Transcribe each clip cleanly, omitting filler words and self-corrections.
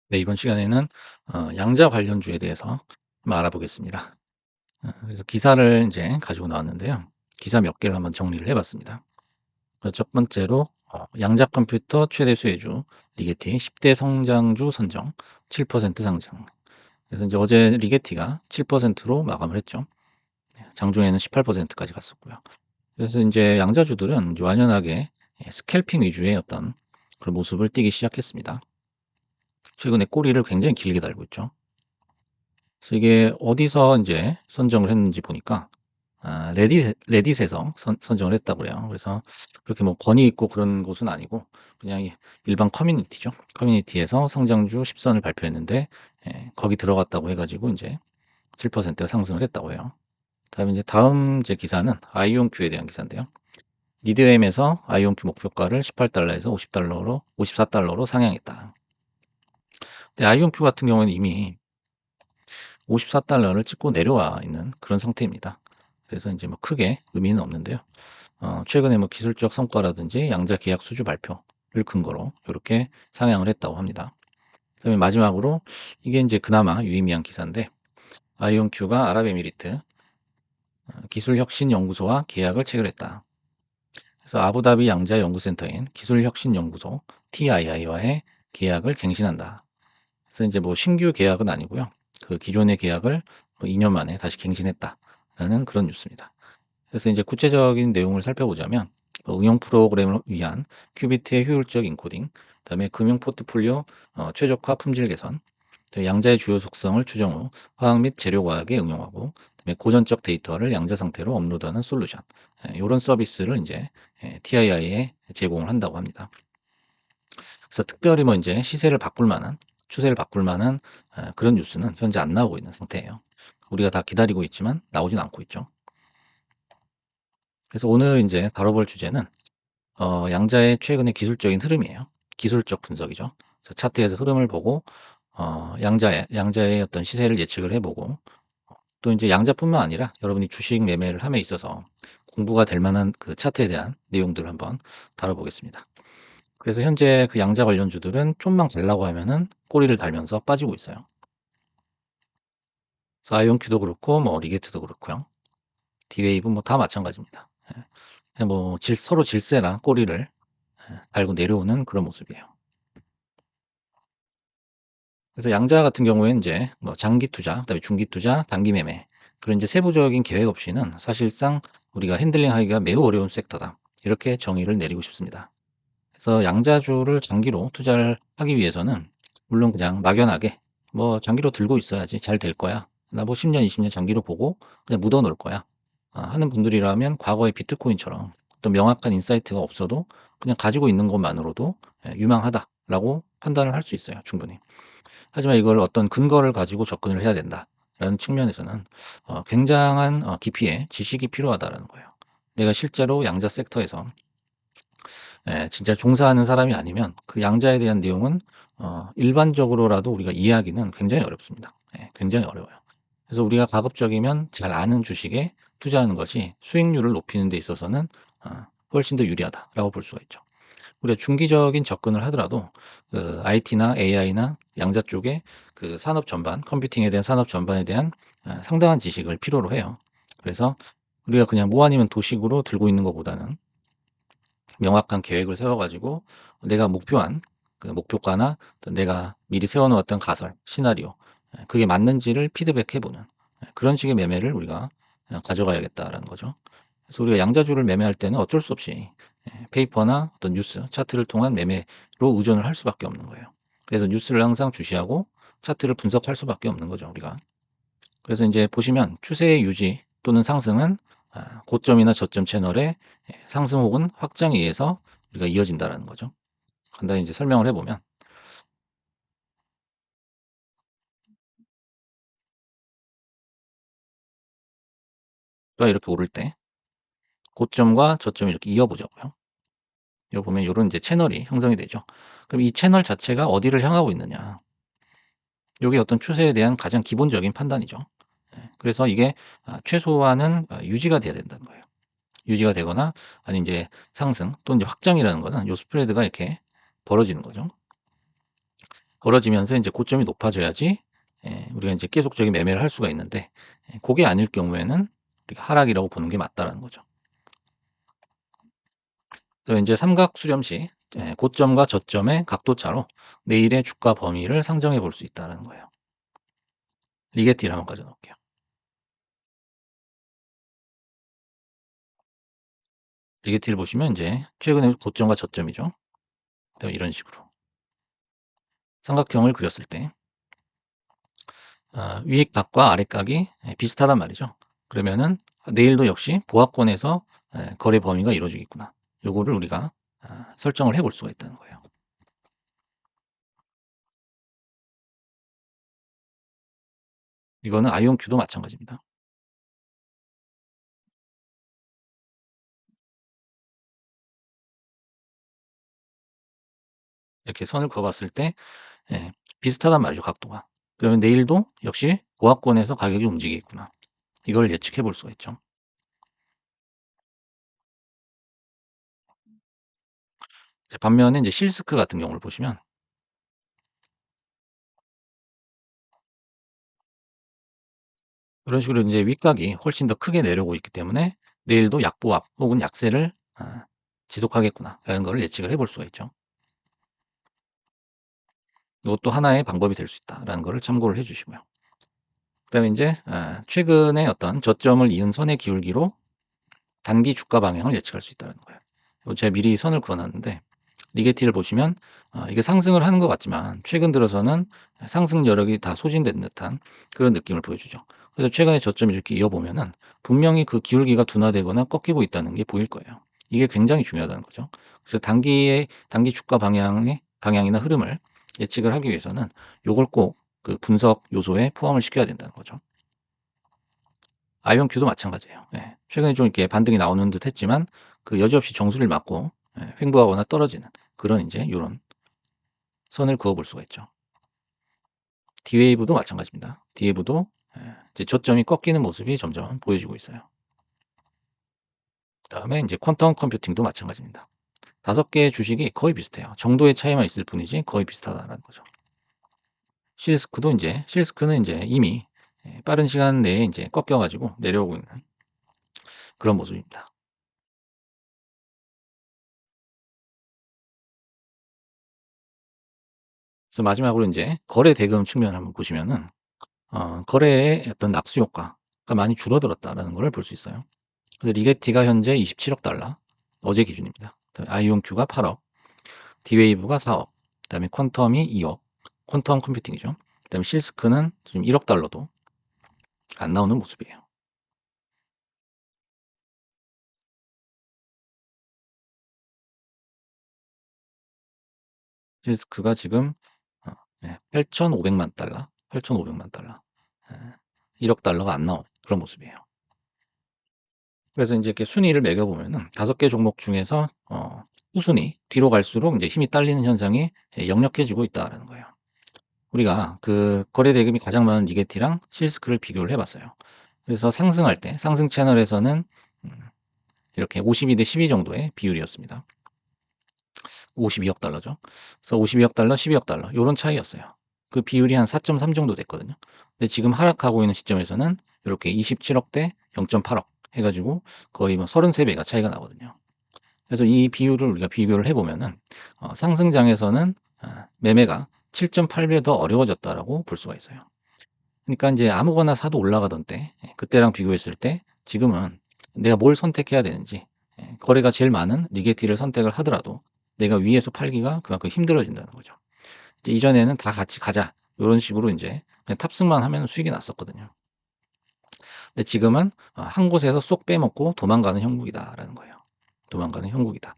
네, 이번 시간에는 양자 관련주에 대해서 좀 알아보겠습니다. 그래서 기사를 이제 가지고 나왔는데요. 기사 몇 개를 한번 정리를 해 봤습니다. 첫 번째로 양자 컴퓨터 최대 수혜주 리게티 10대 성장주 선정 7% 상승. 그래서 이제 어제 리게티가 7%로 마감을 했죠. 장중에는 18%까지 갔었고요. 그래서 이제 양자주들은 이제 완연하게 스캘핑 위주의 어떤 그런 모습을 띠기 시작했습니다. 최근에 꼬리를 굉장히 길게 달고 있죠. 그래서 이게 어디서 이제 선정을 했는지 보니까 레딧에서 선정을 했다고 그래요. 그래서 그렇게 뭐 권위 있고 그런 곳은 아니고 그냥 일반 커뮤니티죠. 커뮤니티에서 성장주 10 선을 발표했는데 거기 들어갔다고 해 가지고 인제 7%가 상승을 했다고 해요. 그다음에 이제 다음 제 기사는 아이온큐에 대한 기사인데요. 미드엠에서 아이온큐 목표가를 18달러에서 50달러로 54달러로 상향했다. 근데 아이온큐 같은 경우에는 이미 54달러를 찍고 내려와 있는 그런 상태입니다. 그래서 인제 뭐 크게 의미는 없는데요. 최근에 뭐 기술적 성과라든지 양자 계약 수주 발표를 근거로 요렇게 상향을 했다고 합니다. 그다음에 마지막으로 이게 인제 그나마 유의미한 기사인데 아이온큐가 아랍에미리트 기술혁신연구소와 계약을 체결했다. 그래서 아부다비 양자 연구센터인 기술혁신연구소 TII와의 계약을 갱신한다. 그래서 인제 뭐 신규 계약은 아니고요. 그 기존의 계약을 뭐 2년 만에 다시 갱신했다라는 그런 뉴스입니다. 그래서 이제 구체적인 내용을 살펴보자면 응용 프로그램을 위한 큐비트의 효율적 인코딩, 그다음에 금융 포트폴리오 최적화 품질 개선, 또 양자의 주요 속성을 추정 후 화학 및 재료 과학에 응용하고, 그다음에 고전적 데이터를 양자 상태로 업로드하는 솔루션, 이런 서비스를 이제 TII에 제공을 한다고 합니다. 그래서 특별히 뭐 이제 시세를 바꿀 만한 추세를 바꿀 만한 그런 뉴스는 현재 안 나오고 있는 상태예요. 우리가 다 기다리고 있지만 나오진 않고 있죠. 그래서 오늘 이제 다뤄볼 주제는 양자의 최근의 기술적인 흐름이에요. 기술적 분석이죠. 그래서 차트에서 흐름을 보고 양자의 어떤 시세를 예측을 해 보고, 또 이제 양자뿐만 아니라 여러분이 주식 매매를 함에 있어서 공부가 될 만한 그 차트에 대한 내용들을 한번 다뤄보겠습니다. 그래서 현재 그 양자 관련주들은 좀만 갈라고 하면은 꼬리를 달면서 빠지고 있어요. 그래서 아이온큐도 그렇고 뭐 리게트도 그렇고요. 디웨이브 뭐 다 마찬가지입니다. 예. 그냥 뭐 서로 질세라 꼬리를 달고 내려오는 그런 모습이에요. 그래서 양자 같은 경우에는 이제 뭐 장기 투자, 그다음에 중기 투자, 단기 매매, 그런 이제 세부적인 계획 없이는 사실상 우리가 핸들링하기가 매우 어려운 섹터다. 이렇게 정의를 내리고 싶습니다. 그래서 양자주를 장기로 투자를 하기 위해서는 물론 그냥 막연하게 뭐 장기로 들고 있어야지 잘 될 거야. 나 뭐 10년, 20년 장기로 보고 그냥 묻어 놓을 거야. 하는 분들이라면 과거의 비트코인처럼 또 명확한 인사이트가 없어도 그냥 가지고 있는 것만으로도 유망하다라고 판단을 할 수 있어요, 충분히. 하지만 이걸 어떤 근거를 가지고 접근을 해야 된다라는 측면에서는 굉장한 깊이의 지식이 필요하다라는 거예요. 내가 실제로 양자 섹터에서 진짜 종사하는 사람이 아니면 그 양자에 대한 내용은 일반적으로라도 우리가 이해하기는 굉장히 어렵습니다. 굉장히 어려워요. 그래서 우리가 가급적이면 잘 아는 주식에 투자하는 것이 수익률을 높이는 데 있어서는 훨씬 더 유리하다라고 볼 수가 있죠. 우리가 중기적인 접근을 하더라도 그 IT나 AI나 양자 쪽에 그 산업 전반, 컴퓨팅에 대한 산업 전반에 대한 상당한 지식을 필요로 해요. 그래서 우리가 그냥 뭐 아니면 도식으로 들고 있는 것보다는 명확한 계획을 세워 가지고 내가 목표한 그 목표가나 또 내가 미리 세워 놓았던 가설, 시나리오, 그게 맞는지를 피드백해 보는 그런 식의 매매를 우리가 가져가야겠다라는 거죠. 그래서 우리가 양자주를 매매할 때는 어쩔 수 없이 페이퍼나 어떤 뉴스, 차트를 통한 매매로 의존을 할 수밖에 없는 거예요. 그래서 뉴스를 항상 주시하고 차트를 분석할 수밖에 없는 거죠, 우리가. 그래서 이제 보시면 추세의 유지 또는 상승은 고점이나 저점 채널의 상승 혹은 확장에 의해서 우리가 이어진다라는 거죠. 간단히 이제 설명을 해보면 또 이렇게 오를 때 고점과 저점이 이렇게 이어보자고요. 여기 보면 이런 이제 채널이 형성이 되죠. 그럼 이 채널 자체가 어디를 향하고 있느냐? 이게 어떤 추세에 대한 가장 기본적인 판단이죠. 그래서 이게 최소한은 유지가 돼야 된다는 거예요. 유지가 되거나 아니 이제 상승 또는 이제 확장이라는 거는 요 스프레드가 이렇게 벌어지는 거죠. 벌어지면서 이제 고점이 높아져야지 우리가 이제 계속적인 매매를 할 수가 있는데 그게 아닐 경우에는 우리가 하락이라고 보는 게 맞다라는 거죠. 그래서 인제 삼각 수렴 시 고점과 저점의 각도 차로 내일의 주가 범위를 상정해 볼 수 있다라는 거예요. 리게티를 한번 가져 놓을게요. 리게티를 보시면 인제 최근의 고점과 저점이죠. 그다음에 이런 식으로 삼각형을 그렸을 때 위에 각과 아래 각이 비슷하단 말이죠. 그러면은 내일도 역시 보합권에서 거래 범위가 이루어지겠구나. 요거를 우리가 설정을 해볼 수가 있다는 거예요. 이거는 아이온큐도 마찬가지입니다. 이렇게 선을 그어 봤을 때 비슷하단 말이죠, 각도가. 그러면 내일도 역시 보합권에서 가격이 움직이겠구나. 이걸 예측해 볼 수가 있죠. 이제 반면에 이제 실스크 같은 경우를 보시면 이런 식으로 이제 윗각이 훨씬 더 크게 내려오고 있기 때문에 내일도 약보합 혹은 약세를 지속하겠구나라는 걸 예측을 해볼 수가 있죠. 이것도 하나의 방법이 될 수 있다라는 거를 참고를 해 주시고요. 그다음에 인제 최근에 어떤 저점을 이은 선의 기울기로 단기 주가 방향을 예측할 수 있다는 거예요. 이거 제가 미리 선을 그어 놨는데 리게티를 보시면 이게 상승을 하는 것 같지만 최근 들어서는 상승 여력이 다 소진된 듯한 그런 느낌을 보여주죠. 그래서 최근에 저점 이렇게 이어보면은 분명히 그 기울기가 둔화되거나 꺾이고 있다는 게 보일 거예요. 이게 굉장히 중요하다는 거죠. 그래서 단기 주가 방향의 방향이나 흐름을 예측을 하기 위해서는 요걸 꼭 그 분석 요소에 포함을 시켜야 된다는 거죠. 아이온큐도 마찬가지예요. 예. 최근에 좀 이렇게 반등이 나오는 듯 했지만 그 여지없이 정수리를 맞고 횡보하거나 떨어지는 그런 인제 요런 선을 그어 볼 수가 있죠. D웨이브도 마찬가지입니다. D웨이브도 이제 저점이 꺾이는 모습이 점점 보여지고 있어요. 그다음에 인제 퀀텀 컴퓨팅도 마찬가지입니다. 5 개의 주식이 거의 비슷해요. 정도의 차이만 있을 뿐이지 거의 비슷하다라는 거죠. 실스크도 인제 실스크는 인제 이미 빠른 시간 내에 인제 꺾여 가지고 내려오고 있는 그런 모습입니다. 그래서 마지막으로 인제 거래 대금 측면을 한번 보시면은 거래의 어떤 낙수 효과가 많이 줄어들었다라는 걸 볼 수 있어요. 그래서 리게티가 현재 27억 달러, 어제 기준입니다. 아이온큐가 8억, D웨이브가 4억, 그다음에 퀀텀이 2억, 퀀텀 컴퓨팅이죠. 그다음에 실스크는 지금 1억 달러도 안 나오는 모습이에요. 실스크가 지금 8,500만 달러, 8,500만 달러, 예, 1억 달러가 안 나오는 그런 모습이에요. 그래서 이제 이렇게 순위를 매겨 보면은 5개 종목 중에서 후순위 뒤로 갈수록 이제 힘이 딸리는 현상이 역력해지고 있다라는 거예요. 우리가 그 거래 대금이 가장 많은 리게티랑 실스크를 비교를 해 봤어요. 그래서 상승할 때 상승 채널에서는 음 이렇게 52대 12 정도의 비율이었습니다. 52억 달러죠. 그래서 52억 달러, 12억 달러 요런 차이였어요. 그 비율이 한 4.3 정도 됐거든요. 근데 지금 하락하고 있는 시점에서는 요렇게 27억 대 0.8억 해 가지고 거의 뭐 33 배가 차이가 나거든요. 그래서 이 비율을 우리가 비교를 해 보면은 상승장에서는 매매가 7.8배 더 어려워졌다라고 볼 수가 있어요. 그러니까 인제 아무거나 사도 올라가던 때 그때랑 비교했을 때 지금은 내가 뭘 선택해야 되는지 거래가 제일 많은 리게티를 선택을 하더라도 내가 위에서 팔기가 그만큼 힘들어진다는 거죠. 이제 이전에는 "다 같이 가자." 요런 식으로 인제 그냥 탑승만 하면은 수익이 났었거든요. 근데 지금은 한 곳에서 쏙 빼먹고 도망가는 형국이다라는 거예요. 도망가는 형국이다.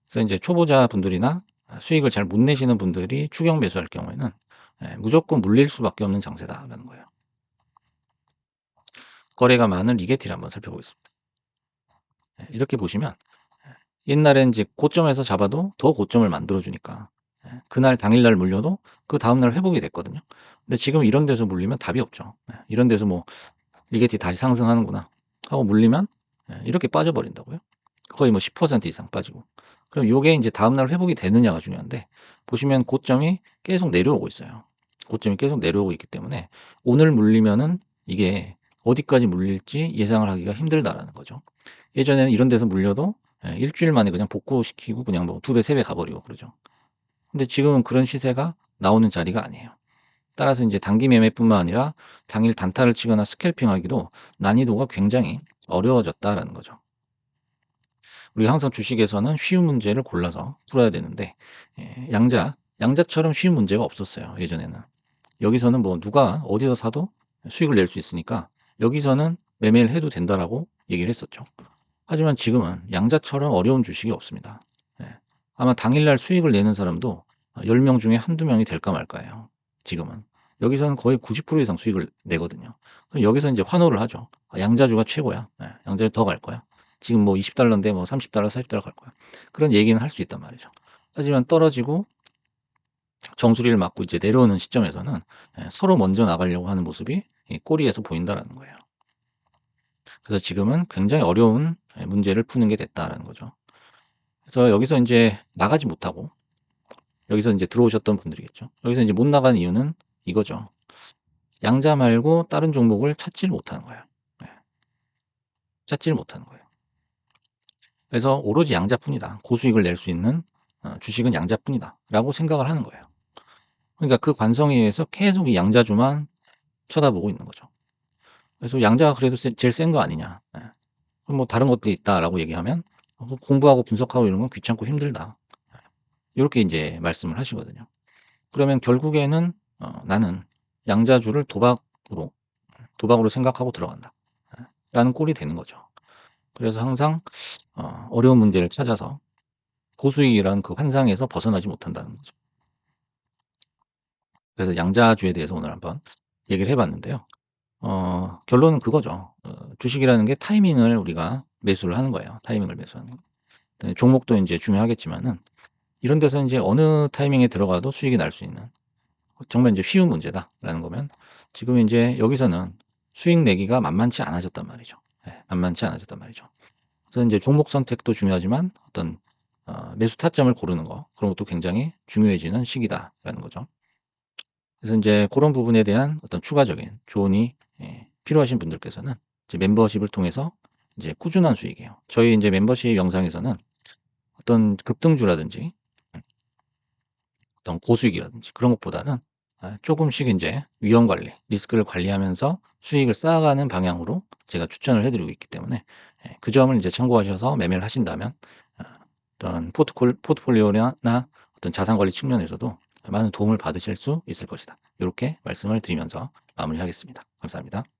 그래서 인제 초보자분들이나 수익을 잘 못 내시는 분들이 추격 매수할 경우에는 무조건 물릴 수밖에 없는 장세다라는 거예요. 거래가 많은 리게티를 한번 살펴보겠습니다. 이렇게 보시면 옛날엔 이제 고점에서 잡아도 더 고점을 만들어 주니까 그날 당일날 물려도 그다음 날 회복이 됐거든요. 근데 지금 이런 데서 물리면 답이 없죠. 이런 데서 뭐 '리게티 다시 상승하는구나.' 하고 물리면 이렇게 빠져버린다고요. 거의 뭐 10% 이상 빠지고. 그럼 요게 인제 다음날 회복이 되느냐가 중요한데 보시면 고점이 계속 내려오고 있어요. 고점이 계속 내려오고 있기 때문에 오늘 물리면은 이게 어디까지 물릴지 예상을 하기가 힘들다라는 거죠. 예전에는 이런 데서 물려도 일주일 만에 그냥 복구시키고 그냥 뭐 2 배, 3배 가버리고 그러죠. 근데 지금은 그런 시세가 나오는 자리가 아니에요. 따라서 인제 단기 매매뿐만 아니라 당일 단타를 치거나 스캘핑하기도 난이도가 굉장히 어려워졌다라는 거죠. 우리가 항상 주식에서는 쉬운 문제를 골라서 풀어야 되는데 양자처럼 쉬운 문제가 없었어요, 예전에는. 여기서는 뭐 누가 어디서 사도 수익을 낼 수 있으니까 여기서는 매매를 해도 된다라고 얘기를 했었죠. 하지만 지금은 양자처럼 어려운 주식이 없습니다. 예. 아마 당일날 수익을 내는 사람도 10명 중에 한두 명이 될까 말까예요, 지금은. 여기서는 거의 90% 이상 수익을 내거든요. 그럼 여기서 인제 환호를 하죠. 양자주가 최고야. 양자주 더 갈 거야. 지금 뭐 $20 인데 뭐 $30, $40 갈 거야." 그런 얘기는 할 수 있단 말이죠. 하지만 떨어지고 정수리를 맞고 이제 내려오는 시점에서는 서로 먼저 나가려고 하는 모습이 이 꼬리에서 보인다라는 거예요. 그래서 지금은 굉장히 어려운 문제를 푸는 게 됐다라는 거죠. 그래서 여기서 인제 나가지 못하고 여기서 인제 들어오셨던 분들이겠죠. 여기서 인제 못 나간 이유는 이거죠. 양자 말고 다른 종목을 찾지를 못하는 거예요. 예. 찾지를 못하는 거예요. 그래서 '오로지 양자뿐이다. 고수익을 낼 수 있는 주식은 양자뿐이다.'라고 생각을 하는 거예요. 그러니까 그 관성에 의해서 계속 이 양자주만 쳐다보고 있는 거죠. 그래서 "양자가 그래도 제일 센 거 아니냐. 그럼 뭐 다른 것도 있다."라고 얘기하면 그 "공부하고 분석하고 이런 건 귀찮고 힘들다." 요렇게 인제 말씀을 하시거든요. 그러면 결국에는 '나는 양자주를 도박으로 생각하고 들어간다.' 라는 꼴이 되는 거죠. 그래서 항상 어려운 문제를 찾아서 고수익이라는 그 환상에서 벗어나지 못한다는 거죠. 그래서 양자주에 대해서 오늘 한번 얘기를 해 봤는데요. 결론은 그거죠. 주식이라는 게 타이밍을 우리가 매수를 하는 거예요. 타이밍을 매수하는 거. 네, 종목도 인제 중요하겠지만은 이런 데서 인제 어느 타이밍에 들어가도 수익이 날 수 있는 정말 인제 쉬운 문제다라는 거면 지금 인제 여기서는 수익 내기가 만만치 않아졌단 말이죠. 만만치 않아졌단 말이죠. 그래서 인제 종목 선택도 중요하지만 어떤 매수 타점을 고르는 거 그런 것도 굉장히 중요해지는 시기다라는 거죠. 그래서 인제 고런 부분에 대한 어떤 추가적인 조언이 필요하신 분들께서는 이제 멤버십을 통해서 이제 꾸준한 수익이에요. 저희 인제 멤버십 영상에서는 어떤 급등주라든지 어떤 고수익이라든지 그런 것보다는 쪼금씩 인제 위험 관리, 리스크를 관리하면서 수익을 쌓아가는 방향으로 제가 추천을 해 드리고 있기 때문에 그 점을 인제 참고하셔서 매매를 하신다면 어 어떤 포트폴리오나 어떤 자산 관리 측면에서도 많은 도움을 받으실 수 있을 것이다. 요렇게 말씀을 드리면서 마무리하겠습니다. 감사합니다.